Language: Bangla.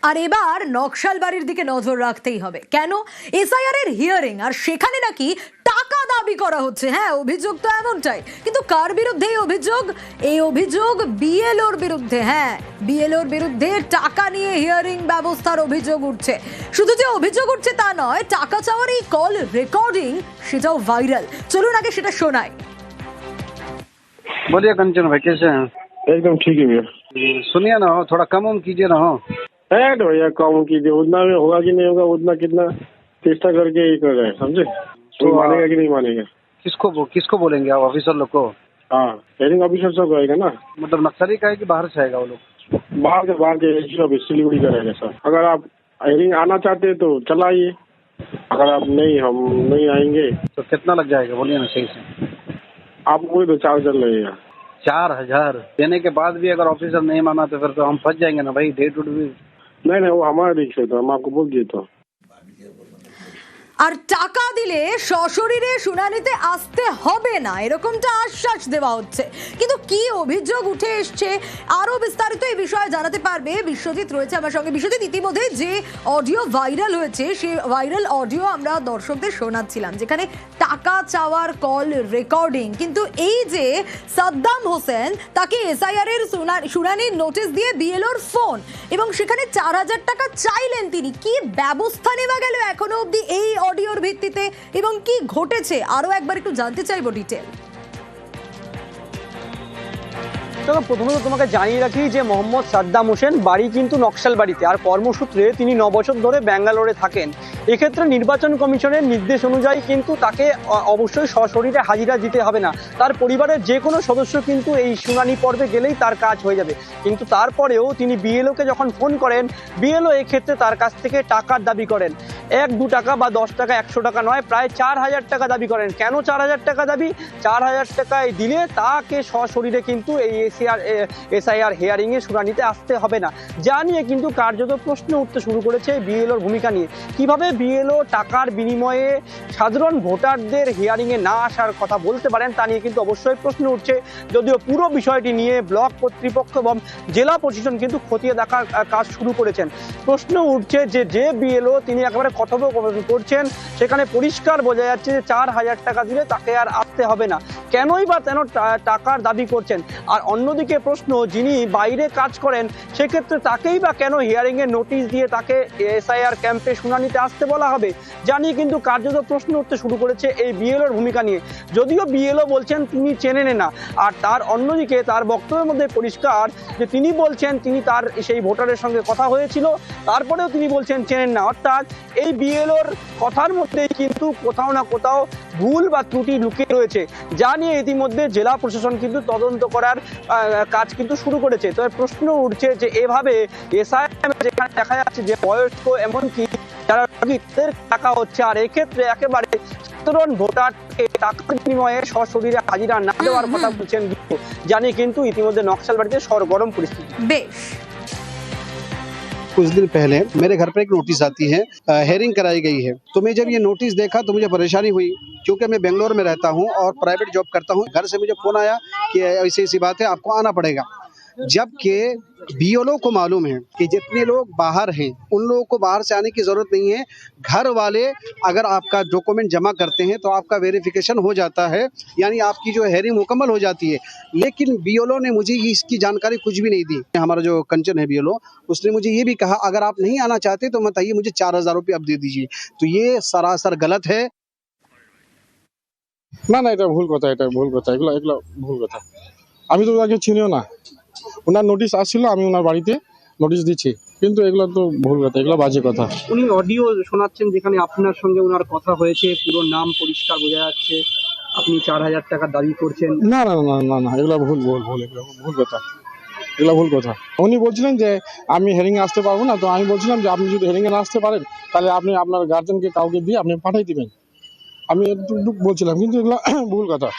আর এবার নকশালবাড়ির দিকে নজর রাখতেই হবে। কেন? এসআইআর এর হিয়ারিং, আর সেখানে নাকি টাকা দাবি করা হচ্ছে। হ্যাঁ, অভিযোগ তো এমনটাই, কিন্তু কার বিরুদ্ধে এই অভিযোগ? এই অভিযোগ বিএলওর বিরুদ্ধে। হ্যাঁ, বিএলওর বিরুদ্ধে টাকা নিয়ে হিয়ারিং ব্যবস্থার অভিযোগ উঠছে। শুধু যে অভিযোগ উঠছে তা নয়, টাকা চাওয়ার এই কল রেকর্ডিং সেটাও ভাইরাল। চলুন আগে সেটা শোনাই। बोलिए कंचन भाई, कैसे हैं? एकदम ठीक है भैया। सुनिए ना, थोड़ा कम उम कीजिए ना। हो ऐड भैया कम कीजिए, उतना में होगा कि नहीं होगा, उतना कितना चेष्टा करके ही कर रहे हैं, समझे? तो मानेगा कि नहीं मानेगा? किसको बोलेंगे आप, ऑफिसर लोग को? हाँ, हेयरिंग ऑफिसर सब रहेगा ना। मतलब नक्सली का है कि बाहर से आएगा वो लोग? बाहर के एसडी ऑफिस सिलीगुड़ी का रहेगा सर। अगर आप हेयरिंग आना चाहते हैं तो चला आइए, अगर आप नहीं, हम नहीं आएंगे। तो कितना लग जाएगा बोलिए ना सही से। आपको कोई तो 4,000 लगेगा। 4,000 देने के बाद भी अगर ऑफिसर नहीं माना तो फिर तो हम फंस जाएंगे ना भाई, डेट उठ भी। नहीं वो हमारा रिक्स है, तो हम आपको बोल दिए तो। আর টাকা দিলে সশরীরে শুনানিতে আসতে হবে না, এরকমটা আশ্বাস দেওয়া হচ্ছে। কিন্তু কি অভিযোগ উঠে এসছে আরো বিস্তারিত এই বিষয়ে জানাতে পারবে বিশ্বজিৎ, রয়েছে আমার সঙ্গে। বিশ্বজিৎ, ইতিমধ্যে যে অডিও ভাইরাল হয়েছে সেই ভাইরাল অডিও আমরা দর্শকদের শোনাচ্ছিলাম, যেখানে টাকা চাওয়ার কল রেকর্ডিং। কিন্তু এই যে সাদ্দাম হোসেন, তাকে এসআইআর এর শুনানির নোটিশ দিয়ে বিএলওর ফোন, এবং সেখানে 4,000 টাকা চাইলেন তিনি। কি ব্যবস্থা নেওয়া গেল এখনো অবধি এই অডিওর ভিত্তিতে, এবং কি ঘটেছে আরো একবার একটু জানতে চাইবো ডিটেল। প্রথমে তোমাকে জানিয়ে রাখি যে মোহাম্মদ সাদ্দাম হোসেন বাড়ি কিন্তু নকশালবাড়িতে, আর কর্মসূত্রে তিনি 9 বছর ধরে ব্যাঙ্গালোরে থাকেন। এক্ষেত্রে নির্বাচন কমিশনের নির্দেশ অনুযায়ী কিন্তু তাকে অবশ্যই সশরীরে হাজিরা দিতে হবে না। তার পরিবারের যে কোনো সদস্য কিন্তু এই শুনানি পর্বে গেলেই তার কাজ হয়ে যাবে। কিন্তু তারপরেও তিনি বিএলওকে যখন ফোন করেন, বিএলও এক্ষেত্রে তার কাছ থেকে টাকার দাবি করেন। 1-2 টাকা বা 10 টাকা, 100 টাকা নয়, প্রায় 4,000 টাকা দাবি করেন। কেন 4,000 টাকা দাবি? 4,000 টাকায় দিলে তাকে সশরীরে কিন্তু এই এসআইআর হিয়ারিং এ শুনানিতে আসতে হবে না। যা নিয়ে কিন্তু কার্যত প্রশ্ন উঠতে শুরু করেছে বিএলওর ভূমিকা নিয়ে। কিভাবে বিএলও টাকার বিনিময়ে সাধারণ ভোটারদের হিয়ারিং এ না আসার কথা বলতে পারেন, তা নিয়ে কিন্তু অবশ্যই প্রশ্ন উঠছে। যদিও পুরো বিষয়টি নিয়ে ব্লক কর্তৃপক্ষ এবং জেলা প্রশাসন কিন্তু খতিয়ে দেখার কাজ শুরু করেছেন। প্রশ্ন উঠছে যে বিএলও তিনি একেবারে কথোপকথন করছেন, সেখানে পরিষ্কার বোঝা যাচ্ছে যে 4,000 টাকা দিলে তাকে আর আসতে হবে না। কেনই বা টাকার দাবি করছেন? আর অন্যদিকে প্রশ্ন, যিনি বাইরে কাজ করেন সেক্ষেত্রে তাকেই বা কেন হিয়ারিং এর নোটিশ দিয়ে তাকে এসআইআর ক্যাম্পে শুনানিতে আসতে বলা হবে? জানিয়ে কিন্তু কার্যত প্রশ্ন উঠতে শুরু করেছে এই বিএলওর ভূমিকা নিয়ে। যদিও বিএলও বলছেন তিনি চেনেন না, আর তার অন্যদিকে তার বক্তব্যের মধ্যে পরিষ্কার যে তিনি বলছেন তিনি তার সেই ভোটারের সঙ্গে কথা হয়েছিল, তারপরেও তিনি বলছেন চেনেন না। অর্থাৎ এই বিএলওর কথার মধ্যেই কিন্তু কোথাও না কোথাও ভুল বা ত্রুটি লুকিয়ে রয়েছে, যা নিয়ে ইতিমধ্যে জেলা প্রশাসন কিন্তু তদন্ত করার কাজ কিন্তু শুরু করেছে। তবে প্রশ্ন উঠছে যে এভাবে এসআইআর যেখানে দেখা যাচ্ছে যে বয়স্ক এমনকি যারা টাকা হচ্ছে, আর এক্ষেত্রে একেবারে সাধারণ ভোটারকে টাকার বিনিময়ে সশরীরে হাজিরা না দেওয়ার কথা বলছেন, জানি কিন্তু ইতিমধ্যে নকশালবাড়িতে সরগরম পরিস্থিতি। বেশ, कुछ दिन पहले मेरे घर पर एक नोटिस आती है, हेयरिंग कराई गई है। तो मैं जब ये नोटिस देखा तो मुझे परेशानी हुई, क्योंकि मैं बेंगलोर में रहता हूँ और प्राइवेट जॉब करता हूँ। घर से मुझे फोन आया कि ऐसी ऐसी बात है, आपको आना पड़ेगा। जबकि बीएलओ को मालूम है कि जितने लोग बाहर हैं उन लोगों को बाहर से आने की जरूरत नहीं है। घर वाले अगर आपका डॉक्यूमेंट जमा करते हैं तो आपका वेरिफिकेशन हो जाता है, यानी आपकी जो हेयरिंग मुकम्मल हो जाती है। लेकिन बीएलओ ने मुझे इसकी जानकारी कुछ भी नहीं दी। हमारा जो कंचन है बीएलओ, उसने मुझे ये भी कहा अगर आप नहीं आना चाहते तो बताइए, मुझे 4,000 रुपये अब दे दीजिए। तो ये सरासर गलत है। না এটা ভুল কথা, এগুলো ভুল কথা। আমি তো তাকে চিনিও না। ওনার নোটিশ আসছিল, আমি ওনার বাড়িতে নোটিশ দিচ্ছি, কিন্তু এগুলো তো ভুল কথা, এগুলো বাজে কথা। উনি অডিও শোনাচ্ছেন যেখানে আপনার সঙ্গে ওনার কথা হয়েছে, পুরো নাম পরিষ্কার বোঝা যাচ্ছে, আপনি 4,000 টাকা দাবি করছেন। না না না না না, এগুলো ভুল এগুলো ভুল কথা, এগুলো ভুল কথা। উনি বলছিলেন যে আমি হেয়ারিং এ আসতে পারবো না, তো আমি বলছিলাম যে আপনি যদি হেয়ারিং এ না আসতে পারেন তাহলে আপনি আপনার গার্জেনকে কাউকে দিয়ে আপনি পাঠিয়ে দিবেন, আমি একটু বলছিলাম, কিন্তু এগুলো ভুল কথা।